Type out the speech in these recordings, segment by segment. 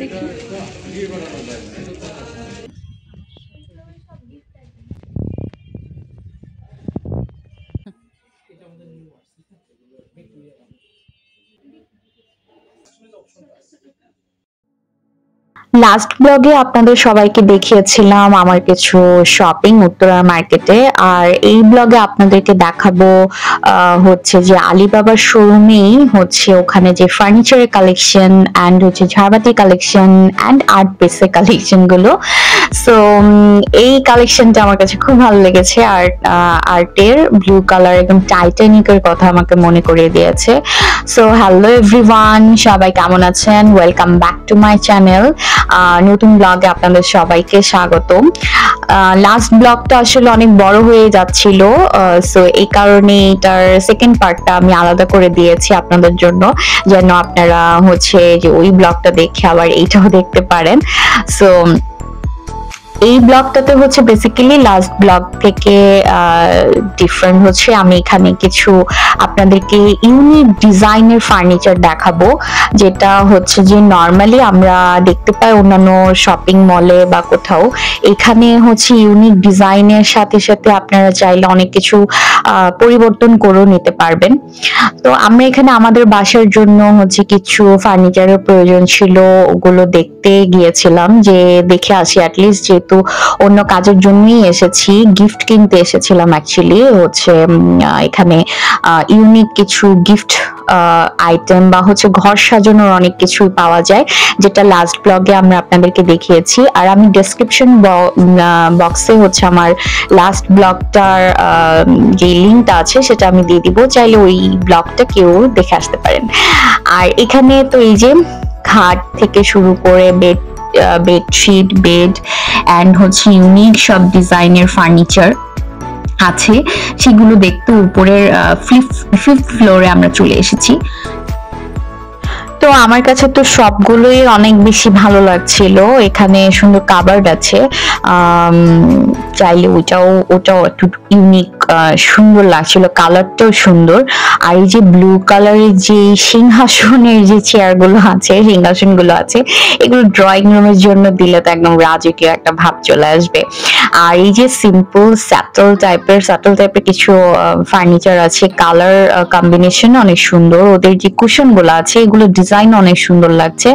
দেখি। লাস্ট ব্লগে আপনাদের সবাইকে দেখিয়েছিলাম আমার কিছু শপিং উত্তরা মার্কেটে, আর এই ব্লগে আপনাদেরকে দেখাবো হচ্ছে যে আলিবাবার শোরুমেই হচ্ছে ওখানে যে ফার্নিচারের কালেকশন অ্যান্ড হচ্ছে ঝাড়বাতি কালেকশন অ্যান্ড আর্ট পিসের কালেকশন গুলো। সো এই কালেকশনটা আমার কাছে খুব ভালো লেগেছে। আর আর্টের ব্লু কালার একদম টাইটানিকের কথা আমাকে মনে করিয়ে দিয়েছে। সো হ্যালো এভরিওয়ান, সবাই কেমন আছেন? Welcome back to my channel. নতুন ব্লগে আপনাদের সবাইকে স্বাগতম। লাস্ট ব্লগটা আসলে অনেক বড় হয়ে যাচ্ছিল, সো এই কারণে এটার সেকেন্ড পার্টটা আমি আলাদা করে দিয়েছি আপনাদের জন্য, যেন আপনারা হচ্ছে যে ওই ব্লগটা দেখে আবার এইটাও দেখতে পারেন। সো এই ব্লগটাতে হচ্ছে বেসিক্যালি লাস্ট ব্লগ থেকে ডিফারেন্ট হচ্ছে আমি এখানে কিছু আপনাদেরকে ইউনিক ডিজাইনের ফার্নিচার দেখাবো, যেটা হচ্ছে যে নর্মালি আমরা দেখতে পাই অন্যান্য শপিং মলে বা কোথাও। এখানে হচ্ছে ইউনিক ডিজাইনের সাথে সাথে আপনারা চাইলে অনেক কিছু পরিবর্তন করেও নিতে পারবেন। তো আমরা এখানে আমাদের বাসার জন্য হচ্ছে কিছু ফার্নিচারের প্রয়োজন ছিল, ওগুলো দেখতে গিয়েছিলাম যে দেখে আসি অ্যাটলিস্ট, যেহেতু অন্য কাজের জন্যই এসেছি, গিফট কিনতে এসেছিলাম অ্যাকচুয়ালি। হচ্ছে এখানে ইউনিক কিছু গিফট আইটেম বা হচ্ছে ঘর সাজানোর অনেক কিছুই পাওয়া যায়, যেটা লাস্ট ব্লগে আমরা আপনাদেরকে দেখিয়েছি। আর আমি ডেসক্রিপশন বক্সে হচ্ছে আমার লাস্ট ব্লগটার যে লিঙ্কটা আছে সেটা আমি দিয়ে দিব, চাইলে ওই ব্লগটা কেউ দেখে আসতে পারেন। আর এখানে তো এই যে খাট থেকে শুরু করে বেডশিট, বেড অ্যান্ড হচ্ছে ইউনিক সব ডিজাইনের ফার্নিচার আছে, সেগুলো দেখতে উপরের ফিফথ ফ্লোরে আমরা চলে এসেছি। তো আমার কাছে তো সবগুলোই অনেক বেশি ভালো লাগছিল। এখানে সুন্দর কাবার্ড আছে, চাইলে ওটাও একটু ইউনিক সুন্দর লাগছিল, কালারটাও সুন্দর। আর এই যে ব্লু কালারের যে সিংহাসনের যে চেয়ারগুলো আছে, সিংহাসনগুলো আছে, এগুলো ড্রয়িং রুমের জন্য দিলে তো একদম রাজকীয় একটা ভাব চলে আসবে। আর এই যে সিম্পল স্যাটল টাইপের কিছু ফার্নিচার আছে, কালার কম্বিনেশন অনেক সুন্দর। ওদের যে কুশন গুলো আছে এগুলো ডিজাইন অনেক সুন্দর লাগছে।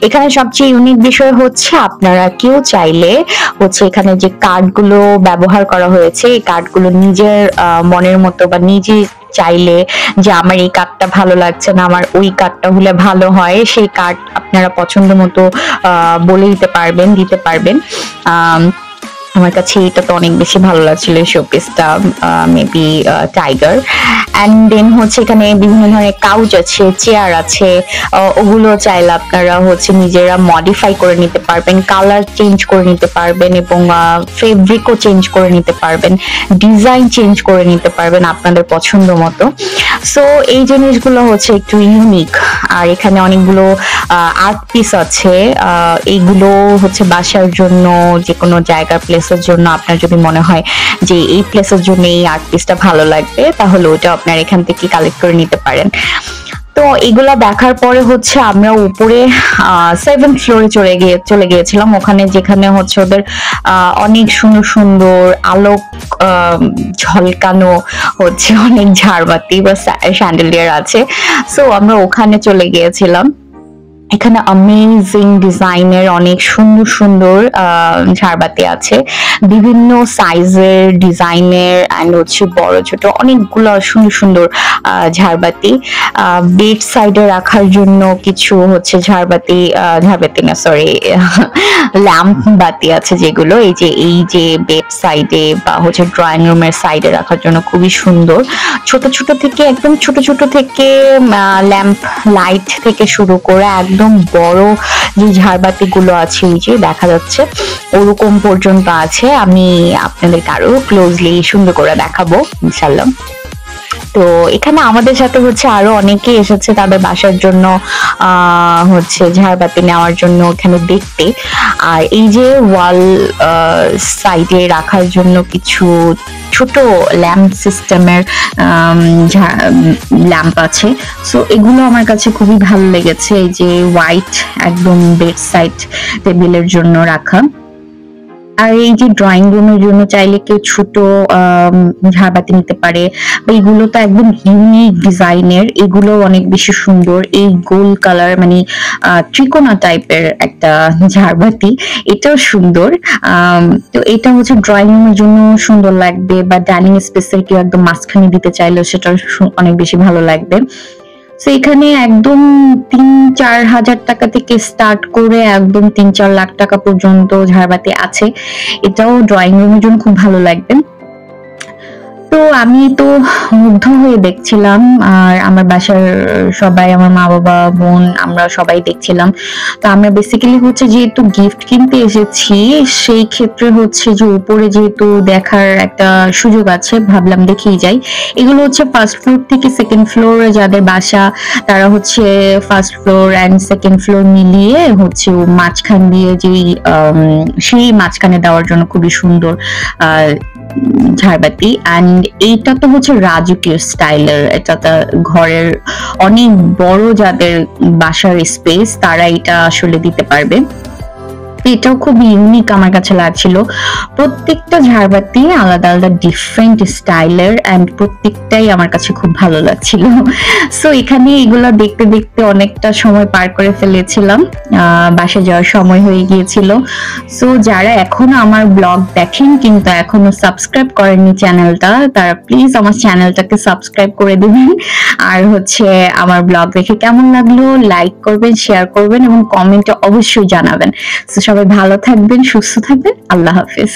এখানে সবচেয়ে ইউনিক বিষয় হচ্ছে আপনারা কেউ চাইলে হচ্ছে এখানে যে কার্ডগুলো ব্যবহার করা হয়েছে, এই কার্ডগুলো নিজের মনের মতো বা নিজে চাইলে যে আমার এই কার্ডটা ভালো লাগছে না, আমার ওই কার্ডটা হলে ভালো হয়, সেই কার্ড আপনারা পছন্দ মতো বলে দিতে পারবেন। আমার কাছে এটা তো অনেক বেশি ভালো লাগছিল, শোপিসটা মেবি টাইগার। অ্যান্ড দেন হচ্ছে এখানে বিভিন্ন ধরনের কাউচ আছে, চেয়ার আছে, ওগুলো চাইলে আপনারা হচ্ছে নিজেরা মডিফাই করে নিতে পারবেন, কালার চেঞ্জ করে নিতে পারবেন এবং ফেব্রিকও চেঞ্জ করে নিতে পারবেন, ডিজাইন চেঞ্জ করে নিতে পারবেন আপনাদের পছন্দ মতো। সো এই জিনিসগুলো হচ্ছে একটু ইউনিক। আর এখানে অনেকগুলো আর্ট পিস আছে, এইগুলো হচ্ছে বাসার জন্য যে কোনো জায়গার প্লেসের জন্য আপনার যদি মনে হয় যে এই প্লেসের জন্য এই আর্ট পিসটা ভালো লাগবে, তাহলে ওটা আপনার এখান থেকে কালেক্ট করে নিতে পারেন। তো এগুলা দেখার পরে হচ্ছে আমরা উপরে 7th ফ্লোরে চলে গিয়েছিলাম, ওখানে যেখানে হচ্ছে ওদের অনেক সুন্দর সুন্দর আলোক ঝলকানো হচ্ছে অনেক ঝাড়বাতি বা স্যান্ডেলিয়ার আছে। সো আমরা ওখানে চলে গিয়েছিলাম। এখানে অ্যামেজিং ডিজাইনের অনেক সুন্দর সুন্দর ঝাড়বাতি আছে, বিভিন্ন সাইজের ডিজাইনের অ্যান্ড হচ্ছে বড় ছোট অনেকগুলো সুন্দর সুন্দর ঝাড়বাতি। বেড সাইডে রাখার জন্য কিছু হচ্ছে ঝাড়বাতি না সরি ল্যাম্প বাতি আছে, যেগুলো এই যে বেড সাইডে বা হচ্ছে ড্রয়িং রুমের সাইডে রাখার জন্য খুবই সুন্দর। ছোট ছোট থেকে ল্যাম্প লাইট থেকে শুরু করে একদম বড় যে ঝাড়বাতি গুলো আছে, এই যে দেখা যাচ্ছে ওরকম পর্যন্ত আছে। আমি আপনাদেরকে আরো ক্লোজলি সুন্দর করে দেখাবো ইনশাল্লাহ। তো এখানে আমাদের সাথে হচ্ছে আরো অনেকেই এসেছে তাদের বাসার জন্য হচ্ছে ঝাড়বাতি নেওয়ার জন্য এখানে দেখতে। আর এই যে ওয়াল সাইডে রাখার জন্য কিছু ছোট ল্যাম্প সিস্টেমের ল্যাম্প আছে। সো এগুলো আমার কাছে খুবই ভালো লেগেছে, এই যে হোয়াইট একদম বেড সাইড টেবিলের জন্য রাখা। আর এই যে ড্রয়িং রুমের জন্য চাইলে কেউ ছোট ঝাড়বাতি নিতে পারে। এইগুলো তো একদম ইউনিক ডিজাইনের, এগুলো অনেক বেশি সুন্দর। এই গোল কালার মানে ত্রিকোণা টাইপের একটা ঝাড়বাতি, এটাও সুন্দর। তো এটা হচ্ছে ড্রয়িং রুমের জন্য সুন্দর লাগবে, বা ডাইনিং স্পেসের কেউ একদম মাঝখানে দিতে চাইলেও সেটা অনেক বেশি ভালো লাগবে। তো এখানে একদম ৩-৪ হাজার টাকা থেকে স্টার্ট করে একদম ৩-৪ লাখ টাকা পর্যন্ত ঝাড়বাতি আছে। এটাও ড্রয়িং রুমের জন্য খুব ভালো লাগবে। তো আমি তো মুগ্ধ হয়ে দেখছিলাম, আর আমার বাসার সবাই, আমার মা বাবা বোন, আমরা সবাই দেখছিলাম। তো আমরা বেসিক্যালি হচ্ছে যেহেতু গিফট কিনতে এসেছি, সেই ক্ষেত্রে হচ্ছে যে উপরে যেহেতু দেখার একটা সুযোগ আছে, ভাবলাম দেখেই যাই। এগুলো হচ্ছে ফার্স্ট ফ্লোর থেকে সেকেন্ড ফ্লোরে যাদের বাসা, তারা হচ্ছে first floor and second floor মিলিয়ে হচ্ছে মাঝখান দিয়ে যেই সেই মাঝখানে দেওয়ার জন্য খুবই সুন্দর ঝাড়বাতি। অ্যান্ড এইটা তো হচ্ছে রাজকীয় স্টাইলের, এটা ঘরের অনেক বড় যাদের বাসার স্পেস তারা এটা আসলে দিতে পারবে। এটাও খুব ইউনিক আমার কাছে লাগছিল। প্রত্যেকটা ঝাড়বাতি আলাদা আলাদা ডিফারেন্ট স্টাইলের, এন্ড প্রত্যেকটাই আমার কাছে খুব ভালো লাগছিল। সো এখানে এগুলো দেখতে দেখতে অনেকটা সময় পার করে ফেলেছিলাম, বাসা যাওয়ার সময় হয়ে গিয়েছিল। সো যারা এখনো আমার ব্লগ দেখেন কিন্তু এখনো সাবস্ক্রাইব করেননি চ্যানেলটা, তারা প্লিজ আমার চ্যানেলটাকে সাবস্ক্রাইব করে দেবেন। আর হচ্ছে আমার ব্লগ দেখে কেমন লাগলো লাইক করবেন, শেয়ার করবেন এবং কমেন্টে অবশ্যই জানাবেন। সবাই ভালো থাকবেন, সুস্থ থাকবেন। আল্লাহ হাফেজ।